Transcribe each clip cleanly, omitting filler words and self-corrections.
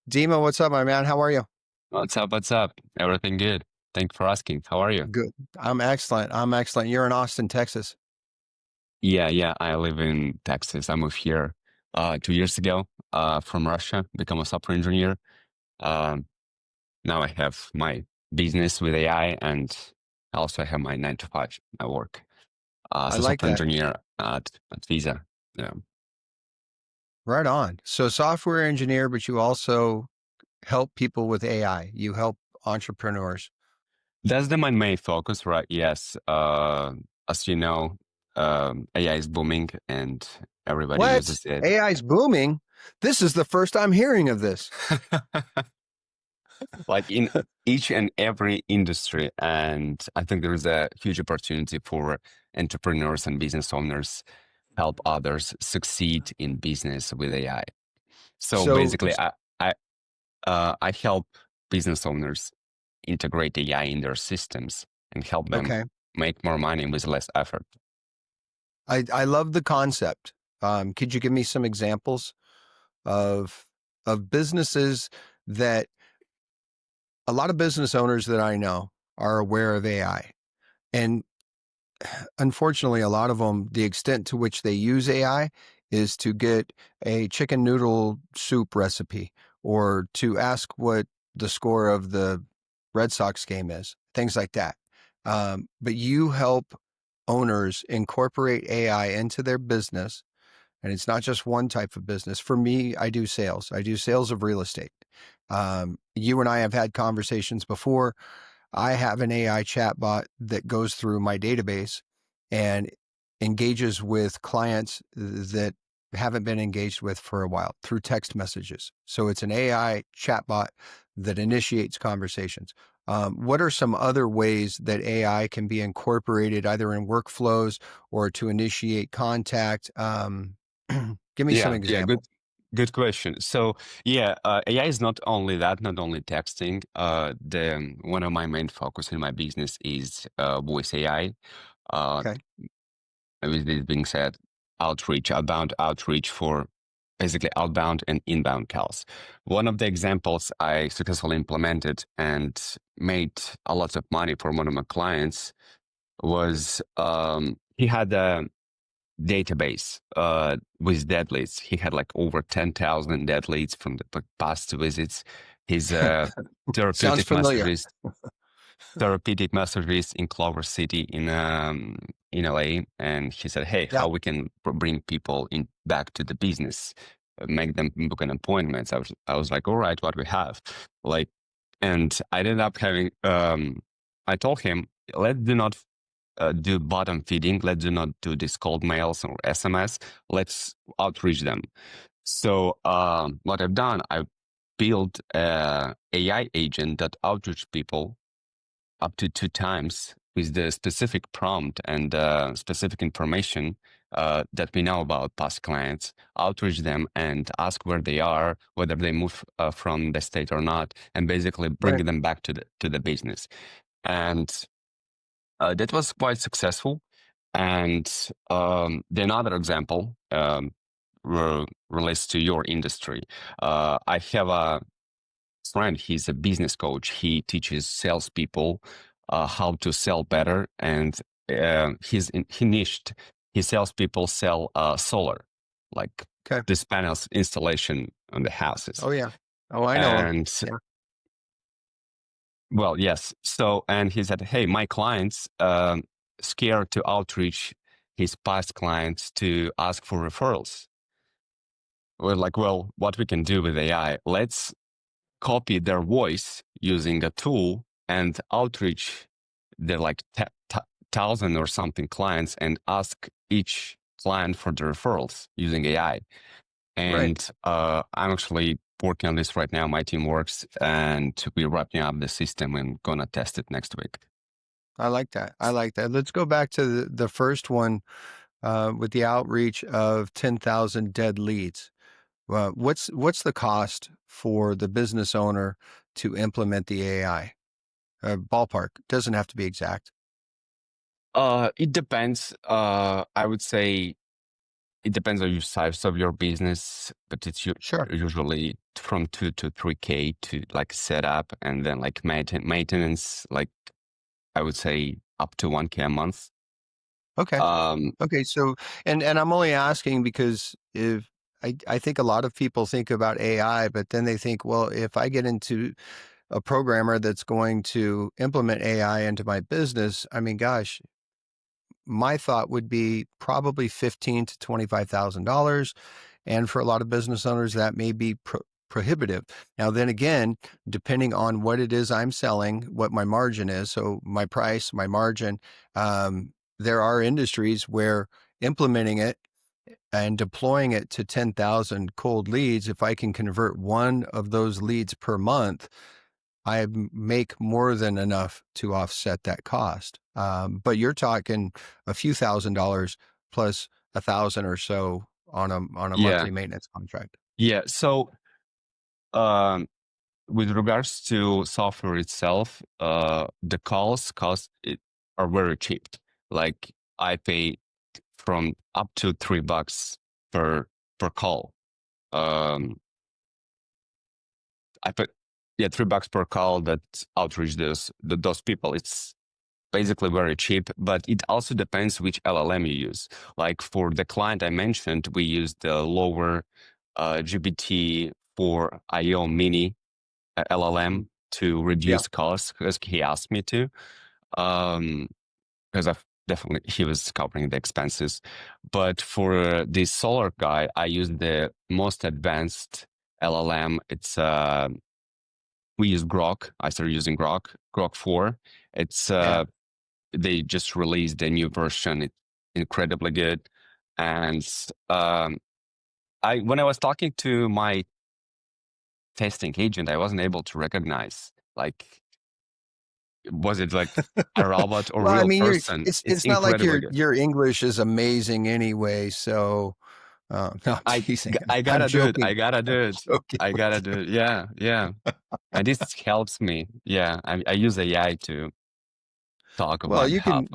Dima, what's up, my man? How are you? What's up? What's up? Everything good? Thanks for asking. How are you? Good. I'm excellent. I'm excellent. You're in Austin, Texas. Yeah. I live in Texas. I moved here 2 years ago from Russia, become a software engineer. Um, Now I have my business with AI, and also I have my 9 to 5. I work I as a like software that. engineer at Visa. Yeah. Right on. So, software engineer, but you also help people with AI. You help entrepreneurs. That's my main focus, right? Yes. As you know, AI is booming and everybody What? uses it. AI is booming. This is the first I'm hearing of this. Like in each and every industry. And I think there is a huge opportunity for entrepreneurs and business owners help others succeed in business with AI. So So, basically, I help business owners integrate AI in their systems and help them okay. make more money with less effort. I love the concept. Could you give me some examples of businesses that a lot of business owners that I know are aware of AI? And unfortunately, a lot of them, the extent to which they use AI is to get a chicken noodle soup recipe or to ask what the score of the Red Sox game is, things like that. But you help owners incorporate AI into their business. And it's not just one type of business. For me, I do sales. I do sales of real estate. You and I have had conversations before. I have an AI chatbot that goes through my database and engages with clients that haven't been engaged with for a while through text messages. So it's an AI chatbot that initiates conversations. What are some other ways that AI can be incorporated either in workflows or to initiate contact? Give me some Yeah, examples. good question. So yeah, AI is not only that, not only texting. The one of my main focus in my business is voice AI. Uh, Okay. with this being said, outbound outreach for basically outbound and inbound calls. One of the examples I successfully implemented and made a lot of money for one of my clients was he had a database with dead leads. He had like over 10,000 dead leads from the past visits. His Sounds therapeutic familiar. messages therapeutic messages in Clover City in LA, and he said, "Hey, Yeah. how we can bring people in back to the business, make them book an appointment." I was like, "All right, what we have?" Like, and I ended up having. I told him, "Let's do not do bottom feeding. Let's do not do these cold mails or SMS. Let's outreach them." So what I've done, I built a AI agent that outreach people up to 2 times with the specific prompt and specific information that we know about past clients, outreach them and ask where they are, whether they move from the state or not, and basically bring Right. them back to the business. And that was quite successful. And then another example relates to your industry. I have a friend. He's a business coach. He teaches salespeople how to sell better, and he niched. His salespeople sell solar, like Okay. this panels installation on the houses. Oh, yeah. Oh, I know him. And Yeah. well, yes. So, and he said, "Hey, my clients scared to outreach his past clients to ask for referrals." We're like, well, what we can do with AI? Let's copy their voice using a tool and outreach their like 1,000 or something clients and ask each client for the referrals using AI. Right. And I'm actually working on this right now. My team works and we're wrapping up the system and gonna test it next week. I like that. I like that. Let's go back to the first one with the outreach of 10,000 dead leads. What's the cost for the business owner to implement the AI? Ballpark doesn't have to be exact. It depends. I would say it depends on your size of your business, but it's Sure. usually from 2 to 3K to like set up, and then like maintenance, like I would say up to 1K a month. Okay. Um, Okay. So, and I'm only asking because if I think a lot of people think about AI, but then they think, well, if I get into a programmer that's going to implement AI into my business, I mean, gosh, my thought would be probably $15,000 to $25,000, and for a lot of business owners, that may be prohibitive. Now, then again, depending on what it is I'm selling, what my margin is, so my price, my margin, there are industries where implementing it and deploying it to 10,000 cold leads, if I can convert one of those leads per month, I make more than enough to offset that cost. But you're talking a few $1,000s plus 1,000 or so on a yeah, monthly maintenance contract. yeah. So, um, with regards to software itself, the calls cost it are very cheap. Like I pay from up to $3 per call. Um, I put yeah $3 per call that outreach those people. It's basically very cheap, but it also depends which LLM you use. Like for the client I mentioned, we use the lower GPT for IO Mini LLM to Yeah. reduce costs because he asked me to. Um, because I've definitely he was covering the expenses. But for the solar guy, I use the most advanced LLM. It's we use Grok. I started using Grok 4. It's Yeah. they just released a new version. It's incredibly good. And I when I was talking to my testing agent, I wasn't able to recognize like was it like a robot or Well, I real mean, person? It's it's not like incredibly good. your English is amazing anyway. So, no, I'm I teasing. I I'm gotta do it. joking. I gotta I'm do it. joking I with gotta you. do it. Yeah, yeah. And this helps me. Yeah, I use AI to talk on Well, my behalf.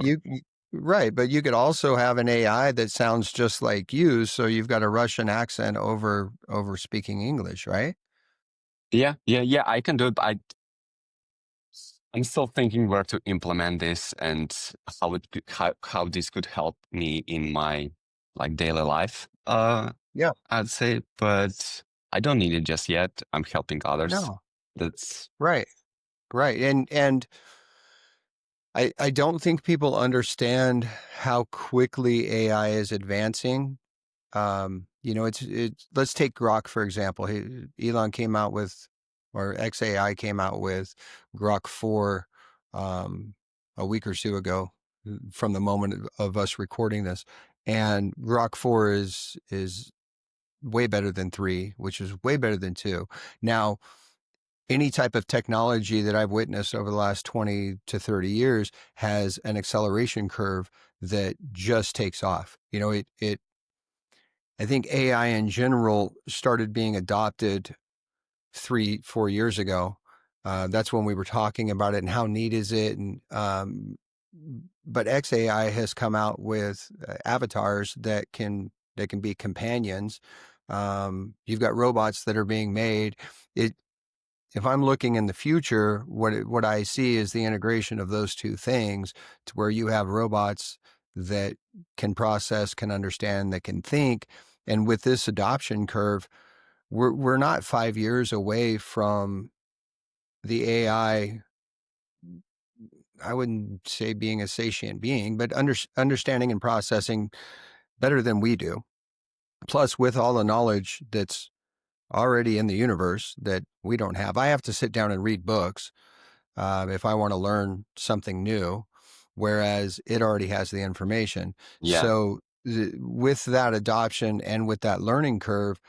right, but you could also have an AI that sounds just like you, so you've got a Russian accent over speaking English, right? Yeah, yeah, yeah. I can do it. I'm still thinking where to implement this and how this could help me in my like daily life. Yeah. I'd say, but I don't need it just yet. I'm helping others. No. That's Right. Right. And I don't think people understand how quickly AI is advancing. It's let's take Grok for example. Elon came out with, or XAI came out with Grok 4 um, a week or two ago, from the moment of us recording this. And Grok 4 is way better than 3, which is way better than 2. Now, any type of technology that I've witnessed over the last 20 to 30 years has an acceleration curve that just takes off. I think AI in general started being adopted 3, 4 years ago. That's when we were talking about it and how neat is it. But XAI has come out with avatars that can be companions. You've got robots that are being made. It If I'm looking in the future, what I see is the integration of those two things, to where you have robots that can process, can understand, that can think. And with this adoption curve, we're not 5 years away from the AI. I wouldn't say being a sentient being, but understanding and processing better than we do. Plus, with all the knowledge that's already in the universe that we don't have, I have to sit down and read books if I want to learn something new, whereas it already has the information. yeah, So, with that adoption and with that learning curve,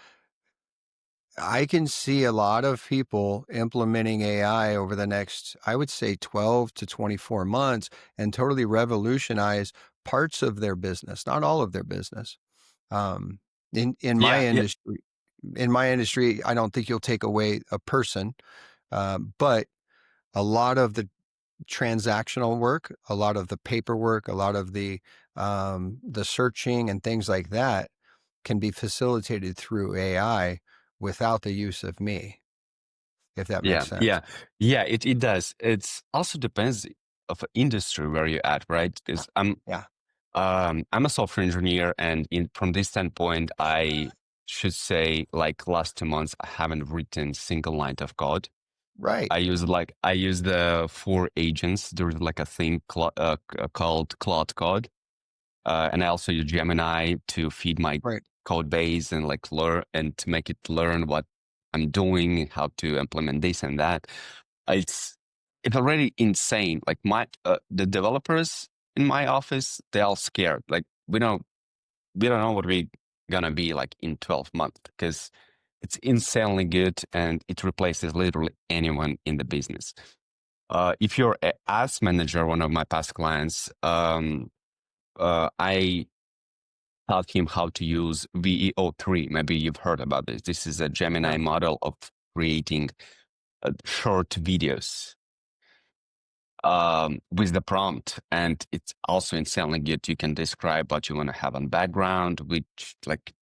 I can see a lot of people implementing AI over the next, I would say, 12 to 24 months, and totally revolutionize parts of their business, not all of their business. Um, in my yeah, yeah, industry, I don't think you'll take away a person, but a lot of the transactional work, a lot of the paperwork, a lot of the searching and things like that. can be facilitated through AI without the use of me, if that makes Yeah, sense. yeah, yeah. It does. It's also depends of industry where you're at, right? Because Yeah. I'm a software engineer, and from this standpoint, I should say, like last 2 months, I haven't written single line of code. Right. I use the 4 agents. There's like a thing called Cloud Code, and I also use Gemini to feed my Right. code base and like learn and to make it learn what I'm doing, how to implement this and that. It's it's already insane. Like the developers in my office, they're all scared. Like we don't know what we're gonna be like in 12 months because it's insanely good and it replaces literally anyone in the business. If you're an ads manager, one of my past clients, I taught him how to use VEO3. Maybe you've heard about this. This is a Yeah. Gemini model of creating short videos with the prompt, and it's also insanely good. You can describe what you want to have on background, which like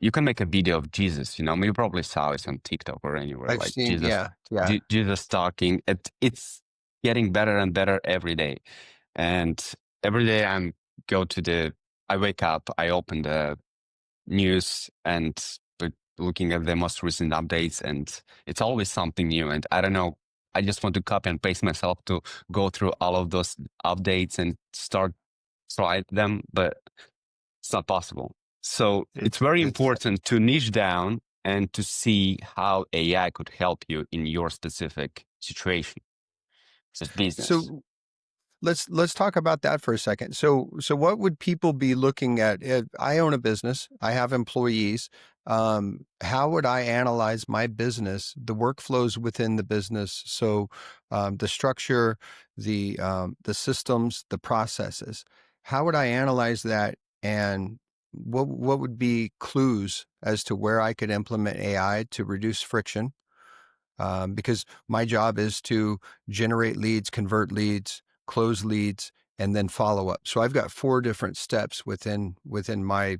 you can make a video of Jesus. You probably saw it on TikTok or anywhere, I've like seen, Jesus, yeah. Yeah. Jesus talking. It's getting better and better every day, and every day I wake up, I open the news and looking at the most recent updates, and it's always something new. And I don't know, I just want to copy and paste myself to go through all of those updates and start try them, but it's not possible. So it's very It's important to niche down and to see how AI could help you in your specific situation, just business. so let's talk about that for a second. So what would people be looking at? I own a business. I have employees. How would I analyze my business, the workflows within the business? So the structure, the systems, the processes. How would I analyze that, and what would be clues as to where I could implement AI to reduce friction? Because my job is to generate leads, convert leads, close leads, and then follow up. So I've got 4 different steps within my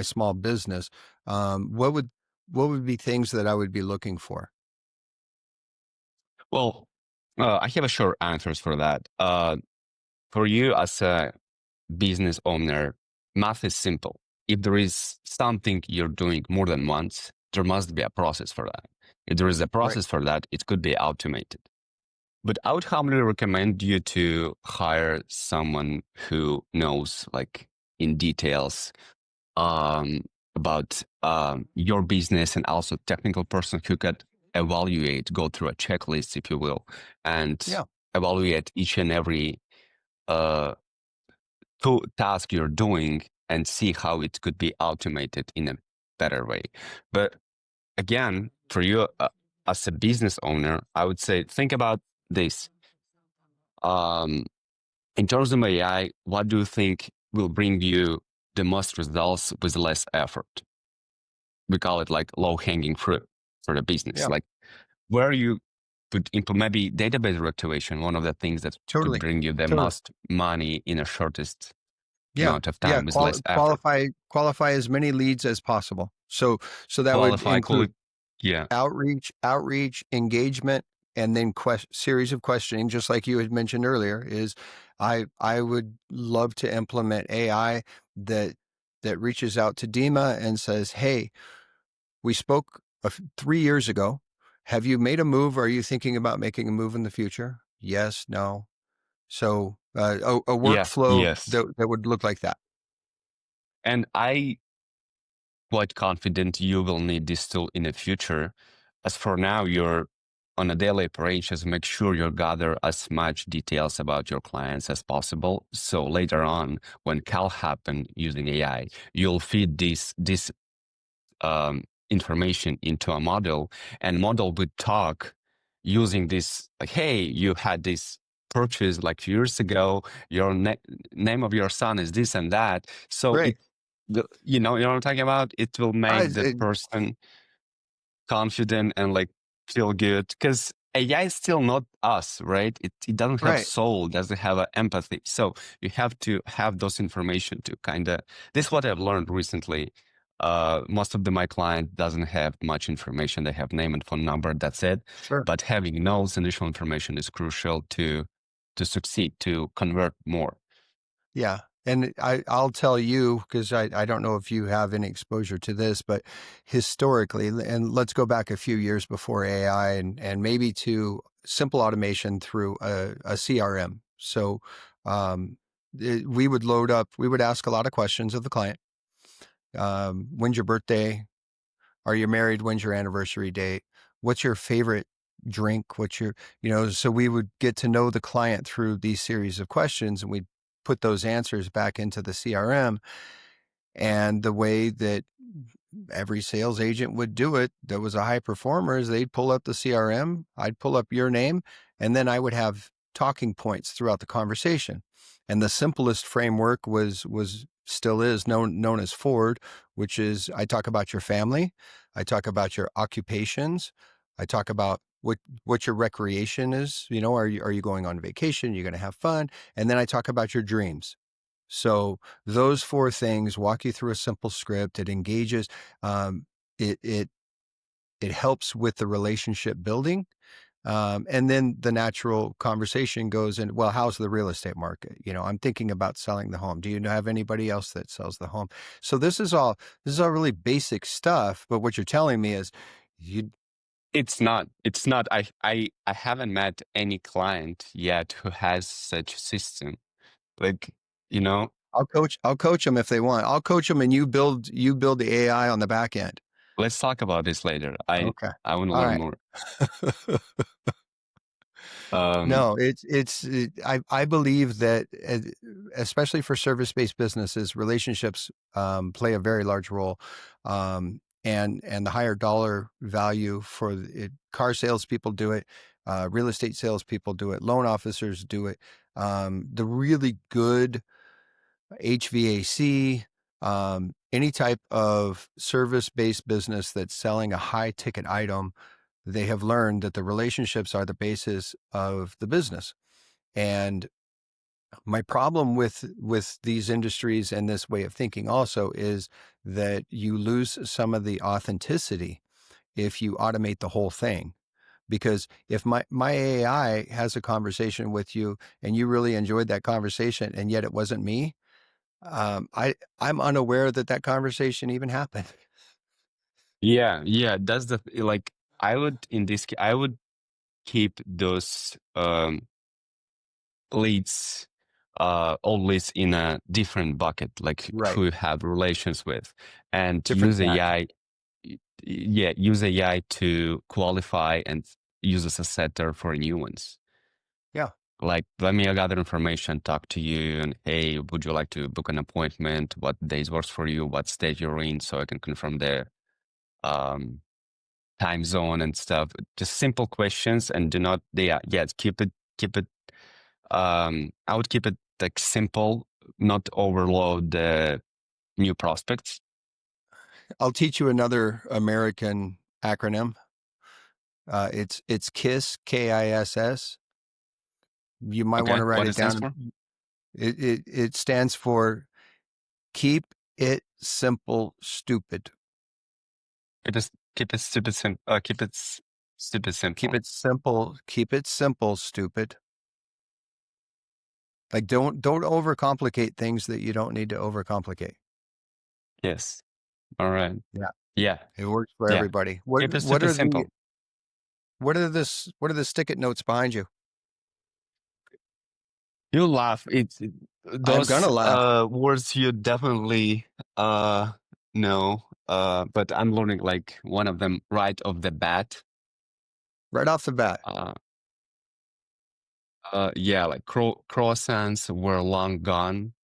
small business. What would be things that I would be looking for? Well, I have a short answers for that. For you as a business owner, math is simple. If there is something you're doing more than once, there must be a process for that. If there is a Right. process for that, it could be automated. But I would humbly recommend you to hire someone who knows, like, in details about your business, and also technical person who could evaluate, go through a checklist, if you will, and Yeah. evaluate each and every uh, task you're doing and see how it could be automated in a better way. But again, for you as a business owner, I would say think about this. Um, in terms of AI, what do you think will bring you the most results with less effort? We call it like low hanging fruit for the business. Yeah. Like where you could implement maybe database reactivation, one of the things that could Totally. bring you the Totally. most money in a shortest Yeah. amount of Yeah. time with less effort. Qualify as many leads as possible. So that would Qualify, quality. include Yeah. outreach, engagement, and then series of questioning, just like you had mentioned earlier. Is I would love to implement AI that reaches out to Dima and says, "Hey, we spoke 3 years ago. Have you made a move? Are you thinking about making a move in the future? Yes, no." So a Yeah. workflow Yes. that would look like that. And I quite confident you will need this tool in the future. As for now, you're on a daily operations, make sure you gather as much details about your clients as possible. So later on, when call happen using AI, you'll feed this information into a model, and model would talk using this like, hey, you had this purchase like years ago, your name of your son is this and that. So Right. you know what I'm talking about, it will I, make the person confident and like feel good, because AI is still not us, right? It doesn't have Right. soul, doesn't have empathy. So you have to have those information to kind of. This is what I've learned recently. Most of my client doesn't have much information. They have name and phone number. That's it. Sure. But having those initial information is crucial to succeed, to convert more. Yeah. And I'll tell you, because I don't know if you have any exposure to this, but historically, and let's go back a few years before AI and maybe to simple automation through a CRM. So we would load up, we would ask a lot of questions of the client. When's your birthday? Are you married? When's your anniversary date? What's your favorite drink? So we would get to know the client through these series of questions, and we'd put those answers back into the CRM. And the way that every sales agent would do it that was a high performer is they'd pull up the CRM, I'd pull up your name, and then I would have talking points throughout the conversation. And the simplest framework was still is known as Ford, which is I talk about your family, I talk about your occupations, I talk about what your recreation is. Are you going on vacation? You're going to have fun, and then I talk about your dreams. So those four things walk you through a simple script. It engages. Um, it helps with the relationship building. And then the natural conversation goes in, well, how's the real estate market? I'm thinking about selling the home. Do you have anybody else that sells the home? So this is all really basic stuff. But what you're telling me is you, It's not. It's not. I haven't met any client yet who has such a system. Like, you know, I'll coach them if they want. I'll coach them and you build the AI on the back end. let's talk about this later. I Okay. I want to All learn right. more. Um, No, I believe that especially for service-based businesses, relationships play a very large role, and the higher dollar value for it. Car salespeople do it, real estate salespeople do it, loan officers do it. The really good HVAC, any type of service-based business that's selling a high-ticket item, they have learned that the relationships are the basis of the business. And my problem with these industries and this way of thinking also is that you lose some of the authenticity if you automate the whole thing. Because if my AI has a conversation with you and you really enjoyed that conversation and yet it wasn't me, I'm unaware that that conversation even happened. yeah, yeah. That's the like. I would in this. I would keep those leads, all leads in a different bucket, like Right. who you have relations with, and Different use tag. AI. Yeah, use AI to qualify and use as a setter for new ones. Yeah. Like, let me gather information, talk to you, and hey, would you like to book an appointment? What days works for you? What state you're in, so I can confirm the um, time zone and stuff. Just simple questions, and do not, yeah, keep it. I would keep it like simple, not overload the new prospects. I'll teach you another American acronym. It's KISS, KISS. You might want Okay, to write what it it stands down. for? It stands for keep it simple, stupid. Keep it stupid simple. Stupid Keep simple. it simple. Keep it simple, stupid. Like don't overcomplicate things that you don't need to overcomplicate. Yes. All right. Yeah, Yeah. it works for Yeah. everybody. What Keep it what stupid are the simple. what are the stick it notes behind you? You laugh. I'm gonna Those laugh words you definitely uh know. But I'm learning like one of them right off the bat. right off the bat. Uh yeah, like croissants were long gone.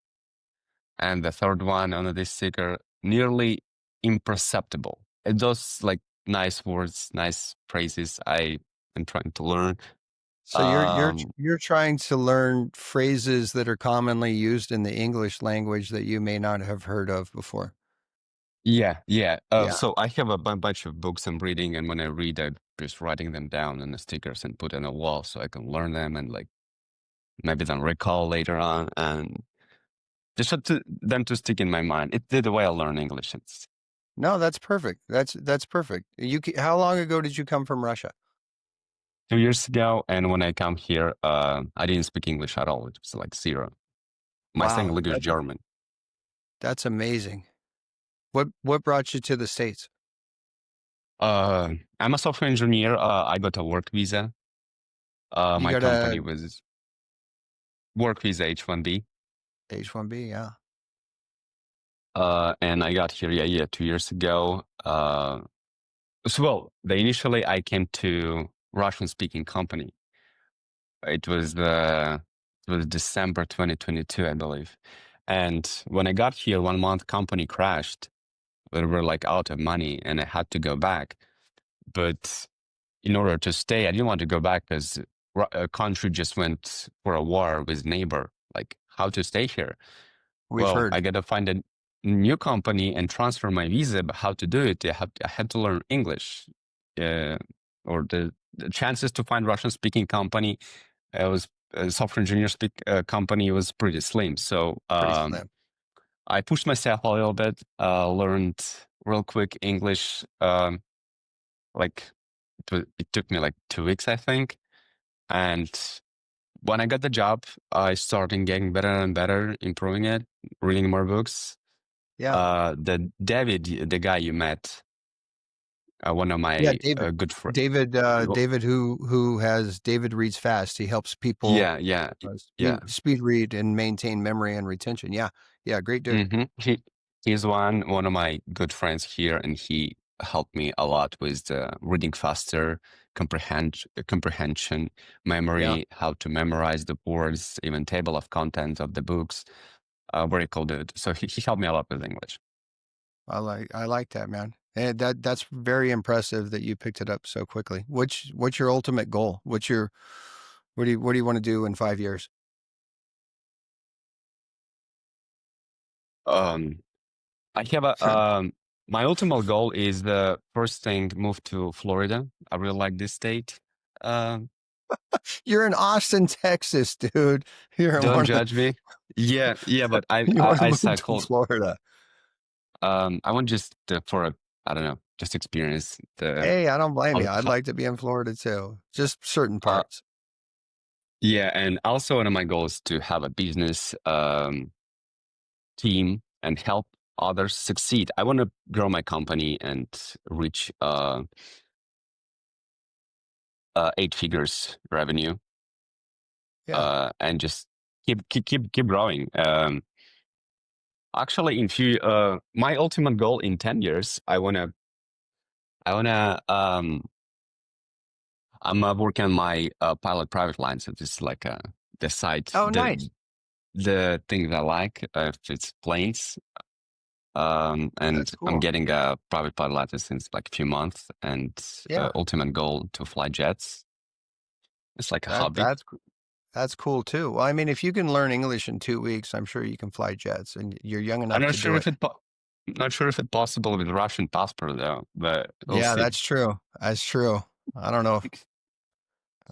And the third one on this sticker, nearly imperceptible. And those like nice words, nice phrases I am trying to learn. So you're Um, you're trying to learn phrases that are commonly used in the English language that you may not have heard of before. Yeah, yeah. Yeah. So I have a bunch of books I'm reading, and when I read, I'm just writing them down on the stickers and put on a wall so I can learn them and like maybe then recall later on, and just so to them to stick in my mind. It's the way I learn English. It's No, that's perfect. That's perfect. How long ago did you come from Russia? 2 years ago, and when I come here, I didn't speak English at all. It was like zero. My second Wow, language is German. that's amazing. What brought you to the States? I'm a software engineer. I got a work visa. You My got a company was work visa H-1B. H-1B, yeah. And I got here, yeah, 2 years ago. Initially I came to Russian-speaking company. It was December 2022, I believe. And when I got here, 1 month company crashed. We were like out of money, and I had to go back. But in order to stay, I didn't want to go back because a country just went for a war with neighbor. Like, how to stay here? We've Well, I heard. got to find a new company and transfer my visa, but how to do it? I had to learn English. Uh, or the chances to find Russian speaking company, was a software engineer company was pretty slim. So Pretty slim. I pushed myself a little bit, learned real quick English. Like it took me like 2 weeks, I think. And when I got the job, I started getting better and better, improving it, reading more books. Yeah. The David, the guy you met, one of Yeah, my David. good friends. David who has David reads fast. He helps people Yeah, yeah, yeah. speed read and maintain memory and retention. Yeah. Yeah, great dude. He's one of my good friends here, and he helped me a lot with the reading faster, comprehension, Yeah. memory, how to memorize the words, even table of contents of the books. Very cool dude. So he helped me a lot with English. I like that, man. And that's very impressive that you picked it up so quickly. What's your ultimate goal? What do you want to do in 5 years? Um, I have my ultimate goal is the first thing move to Florida. I really like this state. Um, You're in Austin, Texas, dude. You're in don't one of the judge me. Yeah, yeah, but you want to I move to cycled. Florida. I want just for I don't know, just experience the Hey, I don't blame you. how, I'd how like to be in Florida too. Just certain uh parts. yeah, and also one of my goals is to have a business team and help others succeed. I want to grow my company and reach 8 figures revenue, Yeah. and just keep growing. Actually, in few my ultimate goal in 10 years, I wanna I'm working on my pilot private line. So this is like the side, Oh, nice. the thing that I like. If it's planes, and That's I'm cool. getting a private pilot license since like a few months, and Yeah. ultimate goal to fly jets. It's like a That hobby. that's that's cool too. Well, I mean, if you can learn English in 2 weeks, I'm sure you can fly jets, and you're young I'm enough not to sure do if it. not sure if it's possible with Russian passport though, but we'll Yeah, see. that's true. That's true. I don't know.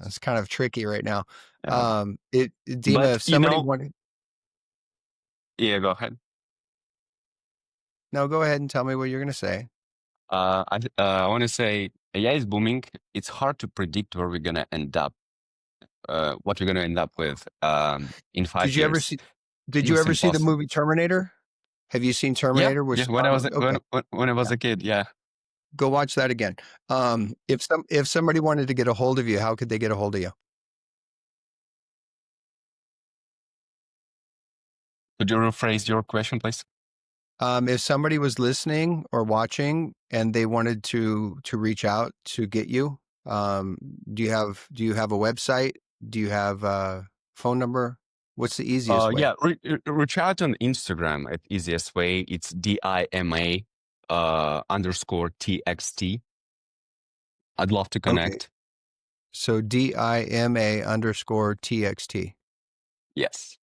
It's kind of tricky right now. Yeah. Dima, But if somebody wanted, yeah, go ahead. no, go ahead and tell me what you're going to say. I want to say AI is booming. It's hard to predict where we're gonna end up, what we're gonna end up with in Did five you ever years. see? Did you It's ever see the impossible. movie Terminator? Have you seen Yeah, Terminator with yeah. When I was Okay, when I was yeah, a kid, yeah. go watch that again. If somebody wanted to get a hold of you, how could they get a hold of you? Could you rephrase your question, please? If somebody was listening or watching and they wanted to reach out to get you, um, do you have a website? Do you have a phone number? What's the easiest way? Yeah. Reach out on Instagram. At easiest way, it's DIMA underscore TXT. I'd love to Okay, connect. so DIMA_TXT. Yes.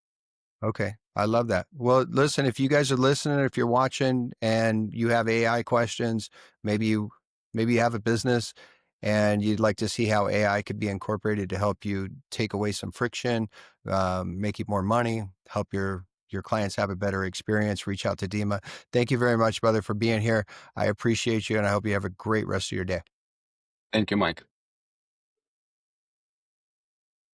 Okay. I love that. Well, listen, if you guys are listening, if you're watching and you have AI questions, maybe you maybe you have a business and you'd like to see how AI could be incorporated to help you take away some friction, make you more money, help your clients have a better experience, reach out to Dima. Thank you very much, brother, for being here. I appreciate you, and I hope you have a great rest of your day. Thank you, Mike.